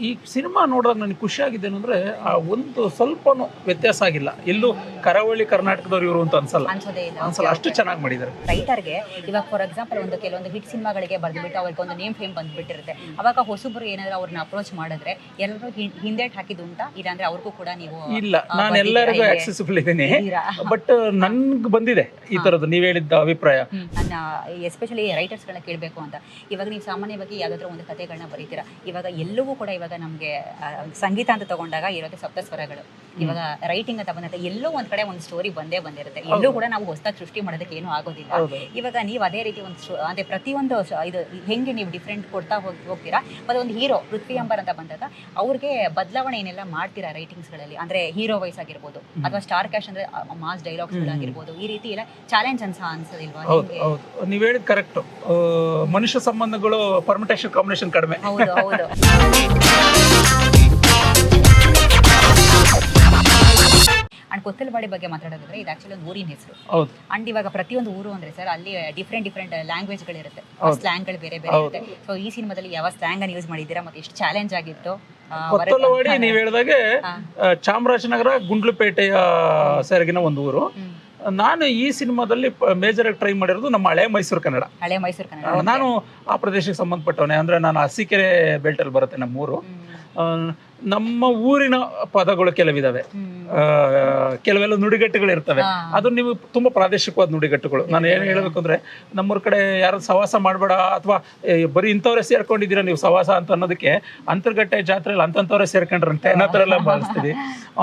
ಈ ಸಿನಿಮಾ ನೋಡಿದಾಗ ನನಗೆ ಖುಷಿ ಆಗಿದೆ ಅಂದರೆ ಒಂದು ಸ್ವಲ್ಪನೂ ವ್ಯತ್ಯಾಸ ಆಗಿಲ್ಲ. ಎಲ್ಲೂ ಕರಾವಳಿ ಕರ್ನಾಟಕದವ್ರು ಇವರು ಅಂತ ಅನ್ಸಲ್ಲ, ಅಷ್ಟು ಚೆನ್ನಾಗಿ ಮಾಡಿದ್ದಾರೆ. ರೈಟರ್ಗೆ ಇವಾಗ ಫಾರ್ ಎಕ್ಸಾಂಪಲ್ ಕೆಲವೊಂದು ಹಿಟ್ ಸಿನಿಮಾಗಳಿಗೆ ಬರೆದ್ಬಿಟ್ಟು ಅವ್ರಿಗೆ ಒಂದು ನೇಮ್ ಫೇಮ್ ಬಂದ್ಬಿಟ್ಟಿರುತ್ತೆ. ಅವಾಗ ಹೊಸಬ್ರು ಏನಾದ್ರು ಅವ್ರನ್ನ ಅಪ್ರೋಚ್ ಮಾಡಿದ್ರೆ ಎಲ್ಲರೂ ಹಿಂದೇಟ್ ಹಾಕಿದ್ದು ಉಂಟಾ, ಇಲ್ಲಾಂದ್ರೆ ಅವ್ರಿಗೂ ಕೂಡ ನೀವು? ಇಲ್ಲ, ನಾನು ಎಲ್ಲರಿಗೂ ಆಕ್ಸೆಸಿಬಲ್ ಇದ್ದೀನಿ, ಬಟ್ ನನ್ಗೆ ಬಂದಿದೆ ಈ ಥರದ್ದು ನೀವು ಹೇಳಿದ್ದ ಅಭಿಪ್ರಾಯ. ನನ್ನ ಎಸ್ಪೆಷಲಿ ರೈಟರ್ಸ್ಗಳನ್ನ ಕೇಳಬೇಕು ಅಂತ, ಇವಾಗ ನೀವು ಸಾಮಾನ್ಯವಾಗಿ ಯಾವುದಾದ್ರೂ ಒಂದು ಕಥೆಗಳನ್ನ ಬರೀತೀರಾ, ಇವಾಗ ಎಲ್ಲವೂ ಕೂಡ ಇವಾಗ ನಮಗೆ ಸಂಗೀತ ಅಂತ ತಗೊಂಡಾಗ ಇರೋದು ಸಪ್ತಸ್ವರಗಳು. ಇವಾಗ ರೈಟಿಂಗ್ ಅಂತ ಬಂದಾಗ ಎಲ್ಲೋ ಒಂದ್ ಕಡೆ ಒಂದು ಸ್ಟೋರಿ ಬಂದಿರುತ್ತೆ. ಎಲ್ಲೂ ಕೂಡ ನಾವು ಹೊಸದಾಗಿ ಸೃಷ್ಟಿ ಮಾಡೋದಕ್ಕೆ ಏನೂ ಆಗೋದಿಲ್ಲ. ಇವಾಗ ನೀವು ಅದೇ ರೀತಿ ಒಂದು ಅಂದ್ರೆ ಪ್ರತಿಯೊಂದು ಇದು ಹೆಂಗೆ ನೀವು ಡಿಫ್ರೆಂಟ್ ಕೊಡ್ತಾ ಹೋಗ್ತೀರಾ. ಮತ್ತೆ ಒಂದು ಹೀರೋ ಪೃಥ್ವಿ ಅಂಬರ್ ಅಂತ ಬಂದಾಗ ಅವ್ರಿಗೆ ಬದಲಾವಣೆ ಏನೆಲ್ಲ ಮಾಡ್ತೀರಾ ರೈಟಿಂಗ್ಸ್ಗಳಲ್ಲಿ, ಅಂದ್ರೆ ಹೀರೋ ವೈಸ್ ಆಗಿರ್ಬೋದು ಅಥವಾ ಸ್ಟಾರ್ ಕ್ಯಾಶ್ ಅಂದ್ರೆ ಮಾಸ್ ಡೈಲಾಗ್ಸ್ಗಳಾಗಿರ್ಬೋದು, ಈ ರೀತಿ ಎಲ್ಲ ಚಾಲೆಂಜ್ ಅನ್ಸೋದಿಲ್ವಾ? ನೀವು ಹೇಳಿದ್ ಕರೆಕ್ಟ್. ಮನುಷ್ಯ ಸಂಬಂಧಗಳು ಪರ್ಮಿಟೇಷನ್ ಕಾಂಬಿನೇಷನ್ ಕಡಿಮೆ. ಹೌದು. ಅಂಡ್ ಕೊತ್ತಲವಾಡಿ ಬಗ್ಗೆ ಮಾತಾಡೋದಾದ್ರೆ ಇದು ಆಕ್ಚುಲಿ ಒಂದು ಊರಿನ ಹೆಸರು. ಅಂಡ್ ಇವಾಗ ಪ್ರತಿಯೊಂದು ಊರು ಅಂದ್ರೆ ಸರ್ ಅಲ್ಲಿ ಡಿಫ್ರೆಂಟ್ ಲ್ಯಾಂಗ್ವೇಜ್ಗಳಿರುತ್ತೆ, ಸ್ಲ್ಯಾಂಗ್ಗಳು ಬೇರೆ ಇರುತ್ತೆ. ಸೊ ಈ ಸಿನಿಮಾದಲ್ಲಿ ಯಾವ ಸ್ಲ್ಯಾಂಗ್ ಅನ್ನು ಯೂಸ್ ಮಾಡಿದ್ದೀರಾ ಮತ್ತೆ ಎಷ್ಟು ಚಾಲೆಂಜ್ ಆಗಿತ್ತು? ಕೊತ್ತಲವಾಡಿ ನೀವು ಹೇಳಿದಾಗೆ ಚಾಮರಾಜನಗರ ಗುಂಡ್ಲುಪೇಟೆಯ ಸೆರಗಿನ ಒಂದು ಊರು. ನಾನು ಈ ಸಿನಿಮಾದಲ್ಲಿ ಮೇಜರ್ ಆಗಿ ಟ್ರೈ ಮಾಡಿರೋದು ನಮ್ಮ ಹಳೆ ಮೈಸೂರು ಕನ್ನಡ. ನಾನು ಆ ಪ್ರದೇಶಕ್ಕೆ ಸಂಬಂಧಪಟ್ಟವನೇ, ಅಂದ್ರೆ ನಾನು ಅರಸೀಕೆರೆ ಬೆಲ್ಟ್ ಅಲ್ಲಿ ಬರುತ್ತೆ ನಮ್ಮೂರು. ನಮ್ಮ ಊರಿನ ಪದಗಳು ಕೆಲವಿದಾವೆ, ಕೆಲವೆಲ್ಲ ನುಡಿಗಟ್ಟುಗಳು ಇರ್ತವೆ. ಅದು ನೀವು ತುಂಬಾ ಪ್ರಾದೇಶಿಕವಾದ ನುಡಿಗಟ್ಟುಗಳು. ನಾನು ಏನು ಹೇಳಬೇಕು ಅಂದ್ರೆ, ನಮ್ಮೂರ ಕಡೆ ಯಾರು ಸವಾಸ ಮಾಡಬೇಡ ಅಥವಾ ಬರೀ ಇಂಥವ್ರೆ ಸೇರ್ಕೊಂಡಿದ್ದೀರಾ ನೀವು ಸವಾಸ ಅಂತ ಅನ್ನೋದಕ್ಕೆ ಅಂತರ್ಗಟ್ಟೆ ಜಾತ್ರೆಯಲ್ಲಿ ಅಂತಂತವ್ರೆ ಸೇರ್ಕೊಂಡ್ರಂತೆ ಅನ್ನೋ ಥರ ಎಲ್ಲ ಭಾವಿಸ್ತೀವಿ.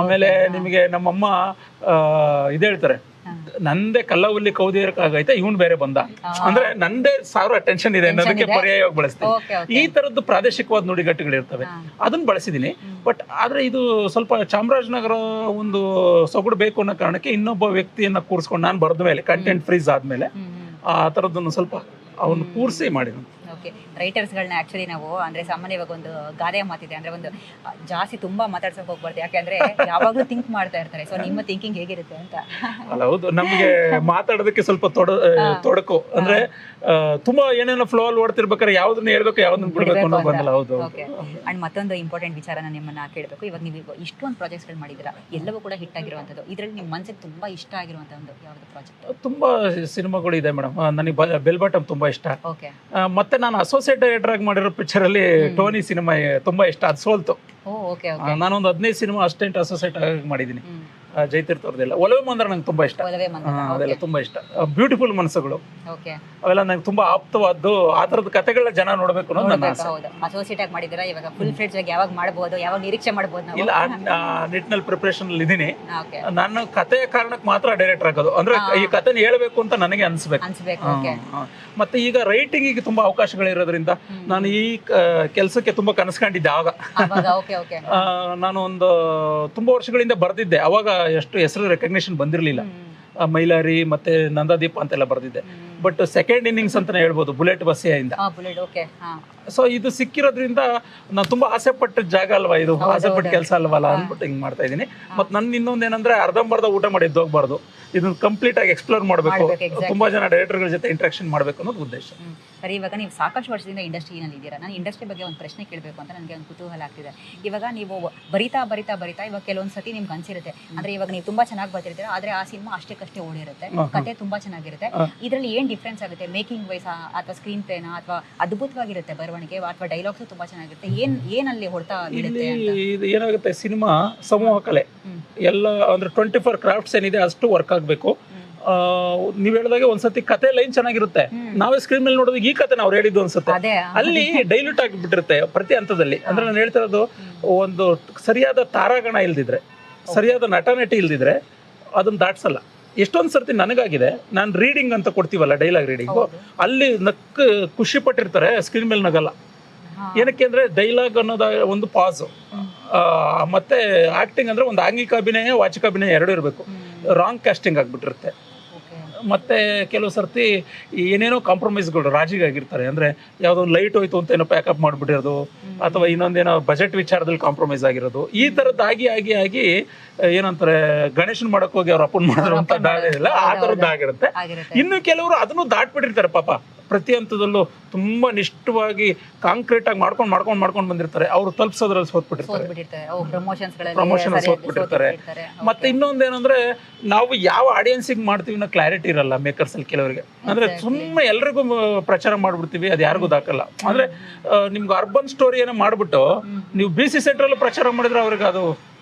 ಆಮೇಲೆ ನಿಮಗೆ ನಮ್ಮಮ್ಮ ಇದು ಹೇಳ್ತಾರೆ, ನಂದೇ ಕಲ್ಲ ಹುಲ್ಲಿ ಕೌದಿರಕ್ಕಾಗೈತೆ ಇವನ್ ಬೇರೆ ಬಂದ, ಅಂದ್ರೆ ನಂದೇ ಸಾವಿರ ಟೆನ್ಷನ್ ಇದೆ ಅನ್ನೋದಕ್ಕೆ ಪರ್ಯಾಯವಾಗಿ ಬಳಸ್ತೀನಿ. ಈ ತರದ್ದು ಪ್ರಾದೇಶಿಕವಾದ ನುಡಿಗಟ್ಟುಗಳಿರ್ತವೆ, ಅದನ್ನ ಬಳಸಿದೀನಿ. ಬಟ್ ಆದ್ರೆ ಇದು ಸ್ವಲ್ಪ ಚಾಮರಾಜನಗರ ಒಂದು ಸೊಗಡು ಬೇಕು ಅನ್ನೋ ಕಾರಣಕ್ಕೆ ಇನ್ನೊಬ್ಬ ವ್ಯಕ್ತಿಯನ್ನ ಕೂರಿಸ್ಕೊಂಡು ನಾನು ಬರೆದ ಮೇಲೆ ಕಂಟೆಂಟ್ ಫ್ರೀಸ್ ಆದ್ಮೇಲೆ ಆ ತರದನ್ನು ಸ್ವಲ್ಪ ಅವನು ಕೂರಿಸಿ ಮಾಡಿದ್ರು. ಓಕೆ, ರೈಟರ್ಸ್ಗಳನ್ನ ಆಕ್ಚುಲಿ ನಾವು ಅಂದ್ರೆ ಸಾಮಾನ್ಯವಾಗಿ ಒಂದು ಗಾದೆ ಮಾತಿದೆ, ಅಂದ್ರೆ ಒಂದು ಜಾಸ್ತಿ ತುಂಬಾ ಮಾತಾಡ್ಸಕ್ ಹೋಗ್ಬಾರ್ದು, ಯಾಕಂದ್ರೆ ಯಾವಾಗ್ಲೂ ಥಿಂಕ್ ಮಾಡ್ತಾ ಇರ್ತಾರೆ. ಸೊ ನಿಮ್ಮ ಥಿಂಕಿಂಗ್ ಹೇಗಿರುತ್ತೆ ಅಂತ? ಅಲ್ಲ, ಹೌದು, ನಮ್ಗೆ ಮಾತಾಡೋದಕ್ಕೆ ಸ್ವಲ್ಪ ತೊಡಕು, ಅಂದ್ರೆ ತುಂಬಾ ಏನೇನೋ ಫ್ಲೋ ಅಲ್ಲಿ ಓಡ್ತಿರ್ಬೇಕಾದ್ರೆ ಯಾವ್ದನ್ನ ಹೇಳ್ಬೇಕು ಯಾವ್ದನ್ನ ಬಿಡ್ಬೇಕು ಅನ್ನೋ ಬಂದಲ್ಲ. ಹೌದು. ಅಂಡ್ ಮತ್ತೊಂದು ಇಂಪಾರ್ಟೆಂಟ್ ವಿಚಾರನ ನಿಮ್ಮನ್ನ ಕೇಳಬೇಕು. ಇವಾಗ ನೀವು ಇಷ್ಟೊಂದು ಪ್ರಾಜೆಕ್ಟ್ಸ್ಗಳು ಮಾಡಿದ್ದೀರಾ, ಎಲ್ಲವೂ ಕೂಡ ಹಿಟ್ ಆಗಿರುವಂಥದ್ದು. ಇದರಲ್ಲಿ ನಿಮ್ಮ ಮನಸ್ಸಿಗೆ ತುಂಬಾ ಇಷ್ಟ ಆಗಿರುವಂಥ ಒಂದು ಯಾವ್ದು ಪ್ರಾಜೆಕ್ಟ್? ತುಂಬಾ ಸಿನಿಮಾಗಳು ಇದೆ ಮೇಡಮ್. ನನಗೆ ಬೆಲ್ ಬಾಟಮ್ ತುಂಬಾ ಇಷ್ಟ. ಓಕೆ. ಮತ್ತೆ ನಾನು ಅಸೋಸಿಯೇಟ್ ಡೈರೆಕ್ಟರ್ ಆಗಿ ಮಾಡಿರೋ ಪಿಕ್ಚರ್ ಅಲ್ಲಿ ಟೋನಿ ಸಿನಿಮಾ ತುಂಬಾ ಇಷ್ಟ, ಅದು ಸೋಲ್ತು. ನಾನೊಂದು 15 ಸಿನಿಮಾ ಅಸಿಸ್ಟೆಂಟ್ ಅಸೋಸಿಯೇಟ್ ಆಗಿ ಮಾಡಿದ್ದೀನಿ. ಜೈತೀರ್ಥ ಅವ್ರದ್ದೆಲ್ಲ ಒಲವೆ ಮಂದ್ರ ನಂಗೆ ತುಂಬಾ ಇಷ್ಟ, ಅದೆಲ್ಲ ತುಂಬಾ ಇಷ್ಟ. ಬ್ಯೂಟಿಫುಲ್ ಮನಸ್ಸುಗಳು ಅವೆಲ್ಲ ನಂಗೆ ತುಂಬಾ ಆಪ್ತವಾದ್ದು. ಆ ತರದ ಕಥೆಗಳ ಜನ ನೋಡ್ಬೇಕು ಅನ್ನೋದು ನನ್ನ ಆಸೆ. ಅಸೋಸಿಯೇಟ್ ಆಗಿ ಮಾಡಿದ್ರೆ ಇವಾಗ ಫುಲ್ ಫ್ಲೆಡ್ಜ್ ಆಗಿ ಯಾವಾಗ ಮಾಡಬಹುದು, ಯಾವಾಗ ನಿರೀಕ್ಷೆ ಮಾಡಬಹುದು? ಇಲ್ಲ, ನಿಟ್ಟಿನಲ್ಲಿ ಪ್ರಿಪರೇಷನ್ ಅಲ್ಲಿ ಇದೀನಿ. ನಾನು ಕಥೆಯ ಕಾರಣಕ್ಕೆ ಮಾತ್ರ ಡೈರೆಕ್ಟರ್ ಆಗೋದು, ಅಂದ್ರೆ ಈ ಕಥೆನ ಹೇಳ್ಬೇಕು ಅಂತ ನನಗೆ ಅನ್ಸ್ಬೇಕು. ಮತ್ತೆ ಈಗ ರೈಟಿಂಗ್ ತುಂಬಾ ಅವಕಾಶಗಳಿರೋದ್ರಿಂದ ನಾನು ಈ ಕೆಲಸಕ್ಕೆ ತುಂಬಾ ಕನಸ್ಕೊಂಡಿದ್ದೆ. ಆಗ ನಾನು ಒಂದು ತುಂಬಾ ವರ್ಷಗಳಿಂದ ಬರ್ದಿದ್ದೆ. ಅವಾಗ ಎಷ್ಟು ಹೆಸರು ರೆಕಗ್ನಿಷನ್ ಬಂದಿರಲಿಲ್ಲ. ಮೈಲಾರಿ ಮತ್ತೆ ನಂದಾದೀಪ ಅಂತೆಲ್ಲ ಬರ್ದಿದ್ದೆ. ಬಟ್ ಸೆಕೆಂಡ್ ಇನ್ನಿಂಗ್ಸ್ ಅಂತಾನೆ ಹೇಳ್ಬೋದು ಬುಲೆಟ್ ಬಸ್ಸಿಯಿಂದ. ಸೊ ಇದು ಸಿಕ್ಕಿರೋದ್ರಿಂದ ನಾನು ತುಂಬಾ ಆಸೆ ಪಟ್ಟ ಜಾಗ ಅಲ್ವಾ ಇದು, ಆಸೆ ಪಟ್ಟ ಕೆಲಸ ಅಲ್ವಲ್ಲ ಅಂದ್ಬಿಟ್ಟು ಹಿಂಗ್ ಮಾಡ್ತಾ ಇದೀನಿ. ಮತ್ತೆ ನನ್ನ ಇನ್ನೊಂದೇನಂದ್ರೆ ಅರ್ಧಂಬರ್ಧ ಊಟ ಮಾಡಿದ್ದು ಹೋಗ್ಬಾರ್ದು, ಇದನ್ನ ಕಂಪ್ಲೀಟ್ ಆಗಿ ಎಕ್ಸ್ಪ್ಲೋರ್ ಮಾಡಬೇಕು, ತುಂಬಾ ಜನ ಡೈರೆಕ್ಟರ್ಗಳ ಜೊತೆ ಇಂಟ್ರಾಕ್ಷನ್ ಮಾಡಬೇಕು ಅನ್ನೋದು ಉದ್ದೇಶ. ಸರಿ, ಇವಾಗ ನೀವು ಸಾಕಷ್ಟು ವರ್ಷದಿಂದ ಇಂಡಸ್ಟ್ರಿನಲ್ಲಿ ಇದ್ದೀರಾ. ನಾನು ಇಂಡಸ್ಟ್ರಿ ಬಗ್ಗೆ ಒಂದು ಪ್ರಶ್ನೆ ಕೇಳಬೇಕು ಅಂತ ನನಗೆ ಒಂದು ಕುತೂಹಲ ಆಗ್ತಿದೆ. ಇವಾಗ ನೀವು ಬರಿತಾ ಇವಾಗ ಕೆಲವೊಂದು ಸತಿ ನಿಮ್ಗೆ ಅನ್ಸಿರುತ್ತೆ, ಅಂದ್ರೆ ಇವಾಗ ನೀವು ತುಂಬಾ ಚೆನ್ನಾಗಿ ಬರ್ತಿರ್ತೀರಾ, ಆದ್ರೆ ಆ ಸಿನಿಮಾ ಅಷ್ಟಕ್ಕಷ್ಟೇ ಓಡಿರುತ್ತೆ, ಕತೆ ತುಂಬಾ ಚೆನ್ನಾಗಿರುತ್ತೆ. ಇದರಲ್ಲಿ ಏನ್ ಡಿಫ್ರೆನ್ಸ್ ಆಗುತ್ತೆ? ಮೇಕಿಂಗ್ ವೈಸ್ ಅಥವಾ ಸ್ಕ್ರೀನ್ ಪ್ಲೇನಾ ಅಥವಾ ಅದ್ಭುತವಾಗಿರುತ್ತೆ ಬರವಣಿಗೆ ಅಥವಾ ಡೈಲಾಗ್ಸ್ ತುಂಬಾ ಚೆನ್ನಾಗಿರುತ್ತೆ, ಏನಲ್ಲಿ ಹೊಡ್ತಾ ಬೀಳುತ್ತೆ? ಏನಾಗುತ್ತೆ, ಸಿನಿಮಾ ಸಮೂಹ ಕಲೆ ಎಲ್ಲ, ಅಂದ್ರೆ 24 ಕ್ರಾಫ್ಟ್ಸ್ ಏನಿದೆ ಅಷ್ಟು ವರ್ಕ್ ಆಗಬೇಕು. ನೀವ್ ಹೇಳಿದಾಗೆ ಒಂದ್ಸತಿ ಕತೆ ಲೈನ್ ಚೆನ್ನಾಗಿರುತ್ತೆ, ನಾವೇ ಸ್ಕ್ರೀನ್ ಮೇಲೆ ನೋಡೋದು ಈ ಕತೆ ನಾವು ಹೇಳಿದ್ದು ಅನ್ಸುತ್ತೆ, ಅಲ್ಲಿ ಡೈಲ್ಯೂಟ್ ಆಗಿಬಿಟ್ಟಿರುತ್ತೆ ಪ್ರತಿ ಹಂತದಲ್ಲಿ. ಅಂದ್ರೆ ನಾನು ಹೇಳ್ತಿರೋದು, ಒಂದು ಸರಿಯಾದ ತಾರಾಗಣ ಇಲ್ದಿದ್ರೆ, ಸರಿಯಾದ ನಟ ನಟಿ ಇಲ್ದಿದ್ರೆ ಅದನ್ನ ದಾಟ್ಸಲ್ಲ. ಎಷ್ಟೊಂದು ಸರ್ತಿ ನನಗಾಗಿದೆ, ನಾನು ರೀಡಿಂಗ್ ಅಂತ ಕೊಡ್ತೀವಲ್ಲ, ಡೈಲಾಗ್ ರೀಡಿಂಗು, ಅಲ್ಲಿ ಖುಷಿ ಪಟ್ಟಿರ್ತಾರೆ, ಸ್ಕ್ರೀನ್ ಮೇಲೆ ನಗಲ್ಲ. ಏನಕ್ಕೆ ಅಂದ್ರೆ ಡೈಲಾಗ್ ಅನ್ನೋದ ಒಂದು ಪಾಸು, ಮತ್ತೆ ಆಕ್ಟಿಂಗ್ ಅಂದ್ರೆ ಒಂದು ಆಂಗಿಕ ಅಭಿನಯ ವಾಚಿಕ ಅಭಿನಯ ಎರಡೂ ಇರಬೇಕು. ರಾಂಗ್ ಕಾಸ್ಟಿಂಗ್ ಆಗ್ಬಿಟ್ಟಿರುತ್ತೆ. ಮತ್ತೆ ಕೆಲವು ಸರ್ತಿ ಏನೇನೋ ಕಾಂಪ್ರಮೈಸ್ಗಳು ರಾಜಿಗಾಗಿರ್ತಾರೆ. ಅಂದ್ರೆ ಯಾವುದೋ ಒಂದು ಲೈಟ್ ಹೋಯ್ತು ಅಂತ ಏನೋ ಪ್ಯಾಕಪ್ ಮಾಡಿಬಿಟ್ಟಿರೋದು, ಅಥವಾ ಇನ್ನೊಂದೇನೋ ಬಜೆಟ್ ವಿಚಾರದಲ್ಲಿ ಕಾಂಪ್ರಮೈಸ್ ಆಗಿರೋದು, ಈ ಥರದ್ದು ಆಗಿ ಏನಂತಾರೆ, ಗಣೇಶನ್ ಮಾಡಕ್ ಹೋಗಿ ಅವ್ರ ಅಪ್ಪನ್ ಮಾಡಿದ್ರು ಅಂತ ಇಲ್ಲ, ಆ ಥರದ್ದು ಆಗಿರುತ್ತೆ. ಇನ್ನು ಕೆಲವರು ಅದನ್ನು ದಾಟ್ಬಿಟ್ಟಿರ್ತಾರೆ ಪಾಪ. ಪ್ರತಿ ಹಂತದಲ್ಲೂ ತುಂಬಾ ನಿಷ್ಠವಾಗಿ ಕಾಂಕ್ರೀಟ್ ಆಗಿ ಮಾಡ್ಕೊಂಡು ಬಂದಿರ್ತಾರೆ. ಅವರು ತಲುಪಿಸೋದ್ರಲ್ಲಿ ಸೋತ್ಬಿಟ್ಟಿರ್ತಾರೆ, ಪ್ರಮೋಷನ್ ಸೋತ್ಬಿಟ್ಟಿರ್ತಾರೆ. ಮತ್ತೆ ಇನ್ನೊಂದೇನಂದ್ರೆ ನಾವು ಯಾವ ಆಡಿಯನ್ಸಿಗೆ ಮಾಡ್ತೀವಿ ಅನ್ನೋ ಕ್ಲಾರಿಟಿ ಇರಲ್ಲ ಮೇಕರ್ಸ್ ಅಲ್ಲಿ ಕೆಲವರಿಗೆ. ಅಂದ್ರೆ ಸುಮ್ಮನೆ ಎಲ್ರಿಗೂ ಪ್ರಚಾರ ಮಾಡ್ಬಿಡ್ತೀವಿ, ಅದು ಯಾರಿಗೂ ದಾಖಲ್ಲ. ಅಂದ್ರೆ ನಿಮ್ಗೆ ಅರ್ಬನ್ ಸ್ಟೋರಿಯನ್ನ ಮಾಡ್ಬಿಟ್ಟು ನೀವು BC ಸೆಂಟ್ರಲ್ ಪ್ರಚಾರ ಮಾಡಿದ್ರೆ ಅವ್ರಿಗೆ ಅದು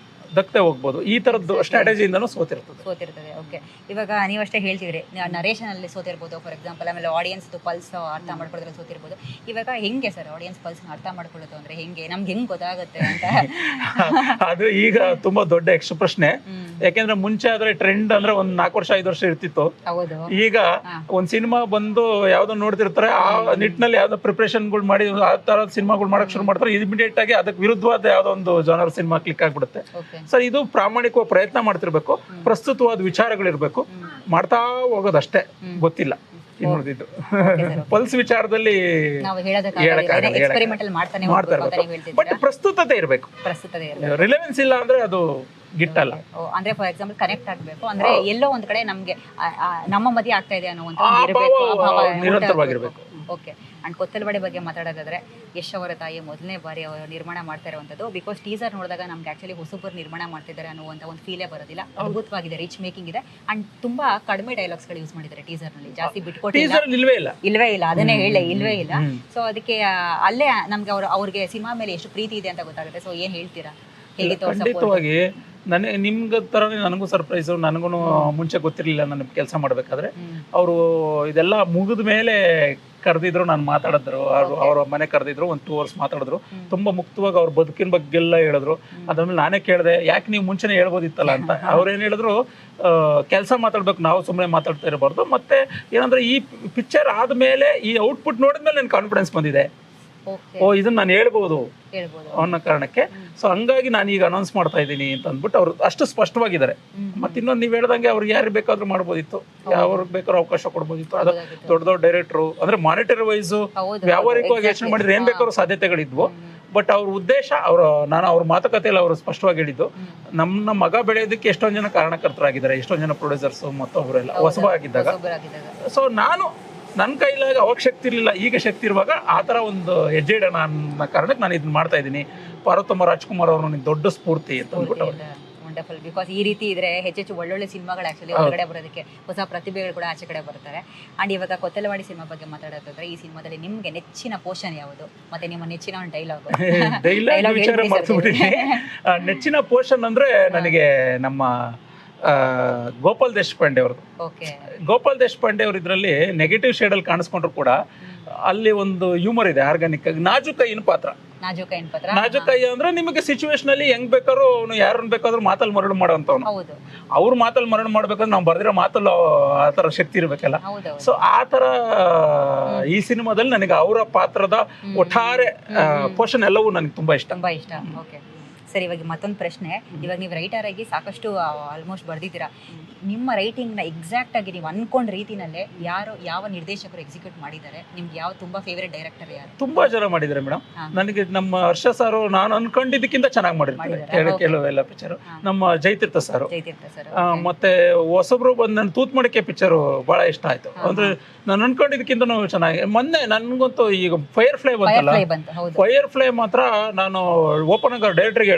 ದಕ್ಕತೆ ಹೋಗ್ಬೋದು. ಈ ತರದ್ದು ಸ್ಟ್ರಾಟಜಿಯಿಂದನೂ ಸೋತಿರ್ತದೆ. ಓಕೆ, ಇವಾಗ ನೀವಷ್ಟೇ ಹೇಳ್ತಿದ್ರಿ ನರೇಷನ್ ಅಲ್ಲಿ ಸೋತಿರ್ಬೋದು ಫಾರ್ ಎಕ್ಸಾಂಪಲ್, ಆಮೇಲೆ ಆಡಿಯನ್ಸ್ ಪಲ್ಸ್ ಅರ್ಥ ಮಾಡ್ಕೊಳ್ಳೋದ್ರಲ್ಲಿ ಸೋತಿರ್ಬೋದು. ಇವಾಗ ಹೆಂಗೆ ಸರ್ ಆಡಿಯನ್ಸ್ ಪಲ್ಸ್ ಅರ್ಥ ಮಾಡ್ಕೊಳ್ಳೋದು ಅಂದ್ರೆ ಹೆಂಗೆ ನಮ್ಗೆ ಹೆಂಗ್ ಗೊತ್ತಾಗುತ್ತೆ ಅಂತ? ಅದು ಈಗ ತುಂಬಾ ದೊಡ್ಡ ಯಕ್ಷ ಪ್ರಶ್ನೆ. ಯಾಕೆಂದ್ರೆ ಮುಂಚೆ ಆದ್ರೆ ಟ್ರೆಂಡ್ ಅಂದ್ರೆ ಒಂದ್ 4 ವರ್ಷ 5 ವರ್ಷ ಇರ್ತಿತ್ತು. ಈಗ ಒಂದ್ ಸಿನಿಮಾ ಬಂದು ಯಾವ್ದೋ ನೋಡ್ತಿರ್ತಾರೆ, ಆ ನಿಟ್ಟಿನಲ್ಲಿ ಯಾವ್ದೋ ಪ್ರಿಪರೇಷನ್ಗಳು ಮಾಡಿ ಆ ತರದ ಸಿನಿಮಾಗಳು ಮಾಡಕ್ ಶುರು ಮಾಡ್ತಾರೆ. ಇಮಿಡಿಯೇಟ್ ಆಗಿ ಅದಕ್ಕೆ ವಿರುದ್ಧವಾದ ಯಾವ್ದೋ ಒಂದು ಜಾನರ್ ಸಿನಿಮಾ ಕ್ಲಿಕ್ ಆಗ್ಬಿಡುತ್ತೆ. ಸರ್, ಇದು ಪ್ರಾಮಾಣಿಕವಾಗಿ ಪ್ರಯತ್ನ ಮಾಡ್ತಿರ್ಬೇಕು, ಪ್ರಸ್ತುತವಾದ ವಿಚಾರಗಳಿರ್ಬೇಕು, ಮಾಡ್ತಾ ಹೋಗೋದಷ್ಟೇ. ಗೊತ್ತಿಲ್ಲ ಇನ್ನುಳಿದಿದ್ದು ಪಲ್ಸ್ ವಿಚಾರದಲ್ಲಿ ಬಟ್ ಪ್ರಸ್ತುತತೆ ಇರಬೇಕು. ರಿಲೆವೆನ್ಸ್ ಇಲ್ಲ ಅಂದ್ರೆ ಅದು ಗಿಟ್ಟಲ್ಲ. ಅಂದ್ರೆ ಫಾರ್ ಎಕ್ಸಾಂಪಲ್ ಕನೆಕ್ಟ್ ಆಗ್ಬೇಕು ಅಂದ್ರೆ ಎಲ್ಲೋ ಒಂದ್ ಕಡೆ ನಮ್ಗೆ ನಮ್ಮ ಮಧ್ಯೆ ಆಗ್ತಾ ಇದೆ ಅನ್ನೋ ನಿರಂತರವಾಗಿರ್ಬೇಕು. ಓಕೆ, ಅಂಡ್ ಕೊತ್ತಲವಾಡಿ ಬಗ್ಗೆ ಮಾತಾಡೋದಾದ್ರೆ ಯಶ್ ಅವರ ತಾಯಿ ಮೊದಲನೇ ಬಾರಿ ಅವರು ನಿರ್ಮಾಣ ಮಾಡ್ತಾ ಇರುವಂತದ್ದು. ಬಿಕಾಸ್ ಟೀಸರ್ ನೋಡಿದಾಗ ನಮ್ಗೆ ಆಕ್ಚುಲಿ ಹೊಸಬರು ನಿರ್ಮಾಣ ಮಾಡ್ತಿದ್ದಾರೆ ಅನ್ನುವಂತ ಒಂದು ಫೀಲೇ ಬರೋದಿಲ್ಲ. ಅದ್ಭುತವಾಗಿದೆ, ರಿಚ್ ಮೇಕಿಂಗ್ ಇದೆ. ಅಂಡ್ ತುಂಬಾ ಕಡಿಮೆ ಡೈಲಾಗ್ಸ್ ಗಳು ಯೂಸ್ ಮಾಡಿದ್ದಾರೆ ಟೀಸರ್ ನಲ್ಲಿ, ಜಾಸ್ತಿ ಬಿಟ್ಕೊಟ್ಟಿಲ್ಲ. ಇಲ್ವೇ ಇಲ್ಲ, ಅದನ್ನೇ ಹೇಳಿ, ಇಲ್ವೇ ಇಲ್ಲ. ಸೊ ಅದಕ್ಕೆ ಅಲ್ಲೇ ನಮ್ಗೆ ಅವ್ರಿಗೆ ಸಿನಿಮಾ ಮೇಲೆ ಎಷ್ಟು ಪ್ರೀತಿ ಇದೆ ಅಂತ ಗೊತ್ತಾಗುತ್ತೆ. ಸೊ ಏನ್ ಹೇಳ್ತೀರಾ, ಹೇಗೆ ಖಂಡಿತವಾಗಿ ನಿಮ್ಗೆ ತರನೇ ನನಗೂ ಸರ್ಪ್ರೈಸು. ನನಗೂ ಮುಂಚೆ ಗೊತ್ತಿರಲಿಲ್ಲ ನನಗೆ ಕೆಲಸ ಮಾಡ್ಬೇಕಾದ್ರೆ. ಅವರು ಇದೆಲ್ಲ ಮುಗಿದ ಮೇಲೆ ಕರೆದಿದ್ರು, ನಾನು ಮಾತಾಡಿದ್ರು, ಅವ್ರ ಮನೆ ಕರೆದಿದ್ರು, ಒಂದು 2 hours ಮಾತಾಡಿದ್ರು. ತುಂಬಾ ಮುಕ್ತವಾಗಿ ಅವ್ರ ಬದುಕಿನ ಬಗ್ಗೆಲ್ಲ ಹೇಳಿದ್ರು. ಅದಾದ್ಮೇಲೆ ನಾನೇ ಕೇಳಿದೆ, ಯಾಕೆ ನೀವು ಮುಂಚೆನೇ ಹೇಳ್ಬೋದಿತ್ತಲ್ಲ ಅಂತ. ಅವ್ರೇನು ಹೇಳಿದ್ರು, ಕೆಲಸ ಮಾತಾಡ್ಬೇಕು, ನಾವು ಸುಮ್ಮನೆ ಮಾತಾಡ್ತಾ ಇರಬಾರ್ದು. ಮತ್ತೆ ಏನಂದ್ರೆ ಈ ಪಿಕ್ಚರ್ ಆದ್ಮೇಲೆ ಈ ಔಟ್ಪುಟ್ ನೋಡಿದ್ಮೇಲೆ ನನ್ಗೆ ಕಾನ್ಫಿಡೆನ್ಸ್ ಬಂದಿದೆ, ಓ ಇದನ್ನ ನಾನು ಹೇಳ್ಬೋದು ಅನ್ನೋ ಕಾರಣಕ್ಕೆ. ಸೊ ಹಂಗಾಗಿ ನಾನು ಈಗ ಅನೌನ್ಸ್ ಮಾಡ್ತಾ ಇದ್ದೀನಿ ಅಂತ ಅಂದ್ಬಿಟ್ಟು ಅವ್ರು ಅಷ್ಟು ಸ್ಪಷ್ಟವಾಗಿದ್ದಾರೆ. ಮತ್ತೆ ಇನ್ನೊಂದು ನೀವು ಹೇಳ್ದಂಗೆ ಅವ್ರಿಗೆ ಯಾರು ಬೇಕಾದ್ರೂ ಮಾಡ್ಬೋದಿತ್ತು, ಯಾವ್ರಿಗೆ ಬೇಕಾದ್ರೂ ಅವಕಾಶ ಕೊಡ್ಬೋದಿತ್ತು. ಅದು ದೊಡ್ಡ ಡೈರೆಕ್ಟ್ರು ಅಂದ್ರೆ ಮಾನಿಟರಿ ವೈಸ್ ವ್ಯಾವಹಾರಿಕವಾಗಿ ಯೋಚನೆ ಮಾಡಿದ್ರೆ ಏನ್ ಬೇಕಾದ್ರೂ ಸಾಧ್ಯತೆಗಳಿದ್ವು. ಬಟ್ ಅವ್ರ ಉದ್ದೇಶ, ನಾನು ಅವ್ರ ಮಾತುಕತೆಯಲ್ಲಿ ಅವರು ಸ್ಪಷ್ಟವಾಗಿ ಹೇಳಿದ್ದು, ನಮ್ಮ ಮಗ ಬೆಳೆಯೋದಕ್ಕೆ ಎಷ್ಟೊಂದು ಜನ ಕಾರಣಕರ್ತರಾಗಿದ್ದಾರೆ, ಎಷ್ಟೊಂದು ಜನ ಪ್ರೊಡ್ಯೂಸರ್ಸ್ ಮತ್ತೊಬ್ಬರೆಲ್ಲ ಹೊಸಬಾಗಿದ್ದಾಗ. ಸೊ ನನ್ನ ಕೈಲಾಗ ಅವಾಗ ಶಕ್ತಿ ಇರಲಿಲ್ಲ, ಈಗ ಶಕ್ತಿ ಇರುವಾಗ ಆ ಥರ ಒಂದು ಹೆಜ್ಜೆ ಇಡೋಣ ಅನ್ನೋ ಕಾರಣಕ್ಕೆ ನಾನು ಇದನ್ನ ಮಾಡ್ತಾ ಇದ್ದೀನಿ. ಪಾರ್ವತಮ್ಮ ರಾಜ್ಕುಮಾರ್ ಅವರು ನನಗೆ ದೊಡ್ಡ ಸ್ಫೂರ್ತಿ ಅಂತ ಅಂದ್ಬಿಟ್ಟು. ವಂಡರ್ಫುಲ್. ಬಿಕಾಸ್ ಈ ರೀತಿ ಇದ್ರೆ ಹೆಚ್ಚೆಚ್ಚು ಒಳ್ಳೊಳ್ಳೆ ಸಿನಿಮಾಗಳು ಆಕ್ಚುಲಿ ಹೊರಗಡೆ ಬರೋದಕ್ಕೆ, ಹೊಸ ಪ್ರತಿಭೆಗಳು ಕೂಡ ಆಚೆ ಕಡೆ ಬರ್ತಾರೆ. ಅಂಡ್ ಇವಾಗ ಕೊತ್ತಲವಾಡಿ ಸಿನಿಮಾ ಬಗ್ಗೆ ಮಾತಾಡೋದಾದ್ರೆ, ಈ ಸಿನಿಮಾದಲ್ಲಿ ನಿಮ್ಗೆ ನೆಚ್ಚಿನ ಪೋರ್ಷನ್ ಯಾವುದು, ಮತ್ತೆ ನಿಮ್ಮ ನೆಚ್ಚಿನ ಒಂದು ಡೈಲಾಗ್ ವಿಚಾರ ಮಾಡ್ತಿಬಿಟ್ಟಿನಿ. ನೆಚ್ಚಿನ ಪೋರ್ಷನ್ ಅಂದ್ರೆ ನನಗೆ ನಮ್ಮ ಗೋಪಾಲ್ ದೇಶಪಾಂಡೆ ಅವ್ರದ್ದು. ಗೋಪಾಲ್ ದೇಶಪಾಂಡೆ ಅವ್ರ ಇದರಲ್ಲಿ ನೆಗೆಟಿವ್ ಶೇಡಲ್ಲಿ ಕಾಣಿಸ್ಕೊಂಡ್ರು ಕೂಡ ಅಲ್ಲಿ ಒಂದು ಹ್ಯೂಮರ್ ಇದೆ, ಆರ್ಗಾನಿಕ್ ಆಗಿ. ನಾಜುಕೈನ ಪಾತ್ರ, ನಾಜುಕೈ ಅಂದ್ರೆ ನಿಮಗೆ ಸಿಚುವೇಶನ್ ಅಲ್ಲಿ ಹೆಂಗ್ ಬೇಕಾದ್ರೂ ಅವನು ಯಾರನ್ನ ಬೇಕಾದ್ರೂ ಮಾತಲ್ಲಿ ಮರಳು ಮಾಡೋಂಥವ್ನು. ಅವ್ರ ಮಾತಲ್ಲಿ ಮರಳು ಮಾಡ್ಬೇಕಂದ್ರೆ ನಾವು ಬರ್ದಿರೋ ಮಾತಲ್ಲಿ ಆ ತರ ಶಕ್ತಿ ಇರ್ಬೇಕಲ್ಲ. ಸೊ ಆ ತರ ಈ ಸಿನಿಮಾದಲ್ಲಿ ನನಗೆ ಅವರ ಪಾತ್ರದ ಒಟ್ಟಾರೆ ಪೋರ್ಷನ್ ಎಲ್ಲವೂ ನನಗೆ ತುಂಬಾ ಇಷ್ಟ. ಸರಿ, ಇವಾಗ ಮತ್ತೊಂದು ಪ್ರಶ್ನೆ. ಇವಾಗ ನೀವು ರೈಟರ್ ಆಗಿ ಸಾಕಷ್ಟು ಆಲ್ಮೋಸ್ಟ್ ಬರ್ದಿದ್ದೀರಾ. ನಿಮ್ಮ ರೈಟಿಂಗ್ನ ಎಕ್ಸಾಕ್ಟ್ ಆಗಿ ನೀವು ಅನ್ಕೊಂಡ ರೀತಿನಲ್ಲೇ ಯಾವ ನಿರ್ದೇಶಕರು ಎಕ್ಸಿಕ್ಯೂಟ್ ಮಾಡಿದ್ದಾರೆ? ನಿಮ್ಗೆ ಯಾವ ತುಂಬಾ ಫೇವರೇಟ್ ಡೈರೆಕ್ಟರ್ ಯಾರು? ತುಂಬಾ ಜನ ಮಾಡಿದ್ದಾರೆ ಮೇಡಮ್. ನನಗೆ ನಮ್ಮ ಹರ್ಷ ಸಾರು ನಾನು ಅನ್ಕೊಂಡಿದ್ದಕ್ಕಿಂತ ಚೆನ್ನಾಗಿ ಮಾಡಿರ್ತಾರೆ ಕೆಲವೆಲ್ಲ ಪಿಕ್ಚರ್. ನಮ್ಮ ಜಯತೀರ್ಥ ಸಾರು, ಮತ್ತೆ ಹೊಸಬ್ರು ಬಂದು ನನ್ನ ತೂತ್ ಮಡಿಕೆ ಪಿಕ್ಚರು ಬಹಳ ಇಷ್ಟ ಆಯ್ತು. ಅಂದ್ರೆ ನಾನು ಅನ್ಕೊಂಡಿದ್ದಕ್ಕಿಂತ ಚೆನ್ನಾಗಿ. ಮೊನ್ನೆ ನನ್ಗಂತೂ ಈಗ ಫೈರ್ ಫ್ಲೈ ಬಂತಲ್ಲ, ಫೈರ್ ಫ್ಲೈ ಮಾತ್ರ ನಾನು ಓಪನ್ ಆಗಿ ಡೈರೆಕ್ಟರ್ಗೆ ಹೇಳಿದೆ,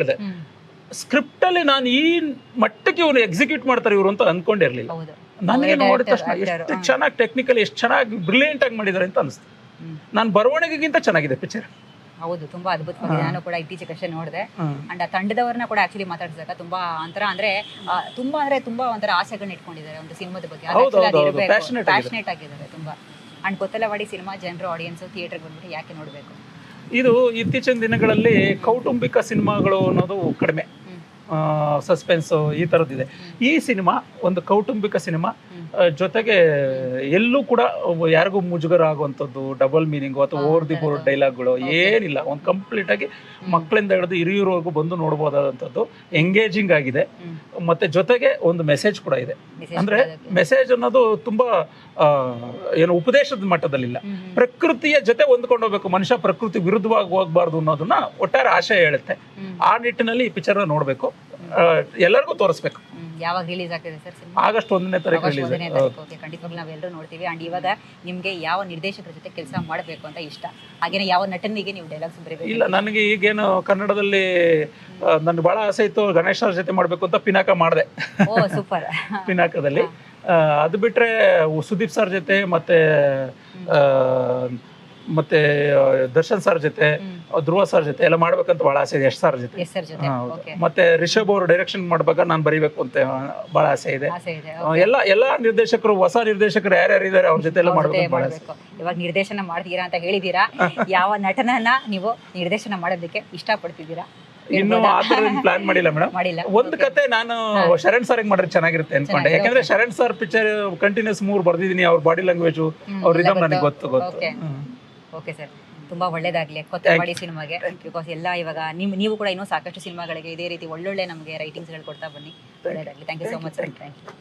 ಸ್ಕ್ರಿಪ್ಟ್ ಅಲ್ಲಿ ನಾನು ಈ ಮಟ್ಟಕ್ಕೆ ಇವ್ರು ಎಕ್ಸಿಕ್ಯೂಟ್ ಮಾಡ್ತಾರೆ ಇವರು ಅಂತ ಅನ್ಕೊಂಡಿರ್ಲಿಲ್ಲ. ನನಗೆ ನೋಡಿದ ತಕ್ಷಣ ಎಷ್ಟು ಚೆನ್ನಾಗಿ ಟೆಕ್ನಿಕಲಿ ಎಷ್ಟು ಚೆನ್ನಾಗಿ ಬ್ರಿಲಿಯಂಟ್ ಆಗಿ ಮಾಡಿದ್ದಾರೆ ಅಂತ ಅನಿಸ್ತು. ನಾನು ಬರವಣಿಗೆಗಿಂತ ಚೆನ್ನಾಗಿದೆ ಪಿಕ್ಚರ್. ಹೌದು, ತುಂಬಾ ಅದ್ಭುತವಾಗಿದೆ. ನಾನು ಕೂಡ ಇತ್ತೀಚೆಗೆ ನೋಡಿದೆ. ಅಂಡ್ ಆ ತಂಡದವ್ರನ್ನ ಕೂಡ ಆಕ್ಚುಲಿ ಮಾತಾಡಿದಾಗ ತುಂಬಾ ತುಂಬಾ ಒಂಥರ ಆಸೆಗಳನ್ನ ಇಟ್ಕೊಂಡಿದ್ದಾರೆ ಒಂದು ಸಿನಿಮಾದ ಬಗ್ಗೆ. ಪ್ಯಾಷನೇಟ್ ಆಗಿದ್ದಾರೆ ತುಂಬಾ. ಅಂಡ್ ಕೊತ್ತಲವಾಡಿ ಸಿನಿಮಾ ಜನರು ಆಡಿಯನ್ಸ್ ಥಿಯೇಟರ್ಗೆ ಬಂದ್ಬಿಟ್ಟು ಯಾಕೆ ನೋಡಬೇಕು? ಇದು ಇತ್ತೀಚಿನ ದಿನಗಳಲ್ಲಿ ಕೌಟುಂಬಿಕ ಸಿನಿಮಾಗಳು ಅನ್ನೋದು ಕಡಿಮೆ, ಸಸ್ಪೆನ್ಸು ಈ ಥರದ್ದಿದೆ. ಈ ಸಿನಿಮಾ ಒಂದು ಕೌಟುಂಬಿಕ ಸಿನಿಮಾ, ಜೊತೆಗೆ ಎಲ್ಲೂ ಕೂಡ ಯಾರಿಗೂ ಮುಜುಗರ ಆಗುವಂಥದ್ದು, ಡಬಲ್ ಮೀನಿಂಗು ಅಥವಾ ಓವರ್ ದಿ ಬೋರ್ಡ್ ಡೈಲಾಗ್ಗಳು ಏನಿಲ್ಲ. ಒಂದು ಕಂಪ್ಲೀಟ್ ಆಗಿ ಮಕ್ಕಳಿಂದ ಹಿಡಿದು ಹಿರಿಯರವರೆಗೂ ಬಂದು ನೋಡ್ಬೋದಾದಂಥದ್ದು, ಎಂಗೇಜಿಂಗ್ ಆಗಿದೆ. ಮತ್ತೆ ಜೊತೆಗೆ ಒಂದು ಮೆಸೇಜ್ ಕೂಡ ಇದೆ. ಅಂದ್ರೆ ಮೆಸೇಜ್ ಅನ್ನೋದು ತುಂಬಾ ಏನು ಉಪದೇಶದ ಮಟ್ಟದಲ್ಲಿಲ್ಲ, ಪ್ರಕೃತಿಯ ಜೊತೆ ಹೊಂದ್ಕೊಂಡು ಹೋಗ್ಬೇಕು, ಮನುಷ್ಯ ಪ್ರಕೃತಿ ವಿರುದ್ಧವಾಗಿ ಹೋಗ್ಬಾರ್ದು ಅನ್ನೋದನ್ನ ಒಟ್ಟಾರೆ ಆಶಯ ಹೇಳುತ್ತೆ. ಆ ನಿಟ್ಟಿನಲ್ಲಿ ಈ ಪಿಕ್ಚರ್ನ ನೋಡ್ಬೇಕು, ಎಲ್ಲರಿಗೂ ತೋರಿಸ್ಬೇಕು. ಯಾವಾಗ ರಿಲೀಸ್ ಆಗ್ತಿದೆ ಸರ್ ಸಿನಿಮಾ? ಆಗಸ್ಟ್ 1ನೇ ತಾರೀಕು ಆಗಸ್ಟ್ ರಿಲೀಸ್. 1ನೇ ತಾರೀಕು. ಓಕೆ, ಖಂಡಿತವಾಗ್ಲೂ ನಾವೆಲ್ಲರೂ ನೋಡ್ತೀವಿ. ಅಂಡ್ ಇವಾಗ ನಿಮ್ಗೆ ಯಾವ ನಿರ್ದೇಶಕರ ಜೊತೆ ಕೆಲಸ ಮಾಡಬೇಕು ಅಂತ ಇಷ್ಟ? ಹಾಗೇನೆ ಯಾವ ನಟನಿಗೆ ನೀವು ಡೈಲಾಗ್ಸ್ ಬರೀಬೇಕು? ಇಲ್ಲ, ನನಗೆ ಈಗೇನು ಕನ್ನಡದಲ್ಲಿ ನನ್ಗೆ ಬಹಳ ಆಸೆ ಇತ್ತು ಗಣೇಶ್ ಅವ್ರ ಜೊತೆ ಮಾಡಬೇಕು ಅಂತ ಪಿನಾಕ ಮಾಡಿದೆ. ಓ ಸೂಪರ್. ಪಿನಾಕದಲ್ಲಿ ಅದು ಬಿಟ್ರೆ ಸುದೀಪ್ ಸರ್ ಜೊತೆ ಮತ್ತೆ ದರ್ಶನ್ ಸರ್ ಜೊತೆ, ಧ್ರುವ ಸರ್ ಜೊತೆ ಎಲ್ಲ ಮಾಡ್ಬೇಕಂತ ಬಹಳ ಆಸೆ ಇದೆ. ಯಶ್ ಸರ್ ಜೊತೆ. ಎಸ್ ಸರ್ ಜೊತೆ. ಓಕೆ, ಮತ್ತೆ ರಿಷಬ್ ಅವರು ಡೈರೆಕ್ಷನ್ ಮಾಡ್ಬೇಕಾದ್ರೆ ನಾನು ಬರೀಬೇಕು ಅಂತ ಬಹಳ ಆಸೆ ಇದೆ. ಆಸೆ ಇದೆ. ಎಲ್ಲ ನಿರ್ದೇಶಕರು, ಹೊಸ ನಿರ್ದೇಶಕರು ಯಾರ್ಯಾರು ಇದ್ದಾರೆ ಅವ್ರ ಜೊತೆ ಎಲ್ಲ ಮಾಡ್ಬೇಕು ಬಹಳ ಆಸೆ. ಇವಾಗ ನಿರ್ದೇಶನ ಮಾಡ್ತೀರಾ ಅಂತ ಹೇಳಿದೀರಾ, ಯಾವ ನಟನನ್ನ ನೀವು ನಿರ್ದೇಶನ ಮಾಡೋದಕ್ಕೆ ಇಷ್ಟಪಡ್ತಿದ್ದೀರಾ? ಇನ್ನು ಆತರ ಪ್ಲಾನ್ ಮಾಡಿಲ್ಲ ಮೇಡಮ್. ಮಾಡಿಲ್ಲ. ಒಂದು ಕತೆ ನಾನು ಶರಣ್ ಸರ್ ಮಾಡಿದ್ರೆ ಚೆನ್ನಾಗಿರುತ್ತೆ ಅನ್ಕೊಂಡೆ. ಯಾಕಂದ್ರೆ ಶರಣ್ ಸರ್ ಪಿಕ್ಚರ್ ಕಂಟಿನ್ಯೂಸ್ 3 ಬರ್ದಿದ್ದೀನಿ. ಅವ್ರ ಬಾಡಿ ಲ್ಯಾಂಗ್ವೇಜ್, ಅವ್ರ ರಿದಮ್ ನನಗೆ ಗೊತ್ತು. ಓಕೆ ಸರ್, ತುಂಬಾ ಒಳ್ಳೇದಾಗ್ಲಿ ಕೊತ್ತಂಬಾಡಿ ಸಿನಿಮಾಗೆ. ಬಿಕಾಸ್ ಎಲ್ಲ ಇವಾಗ ನೀವು ಕೂಡ ಇನ್ನೂ ಸಾಕಷ್ಟು ಸಿನಿಮಾಗಳಿಗೆ ಇದೇ ರೀತಿ ಒಳ್ಳೊಳ್ಳೆ ನಮಗೆ ರೈಟಿಂಗ್ಸ್ಗಳು ಕೊಡ್ತಾ ಬನ್ನಿ. ಒಳ್ಳೇದಾಗ್ಲಿ. Thank you so much sir. Thank you.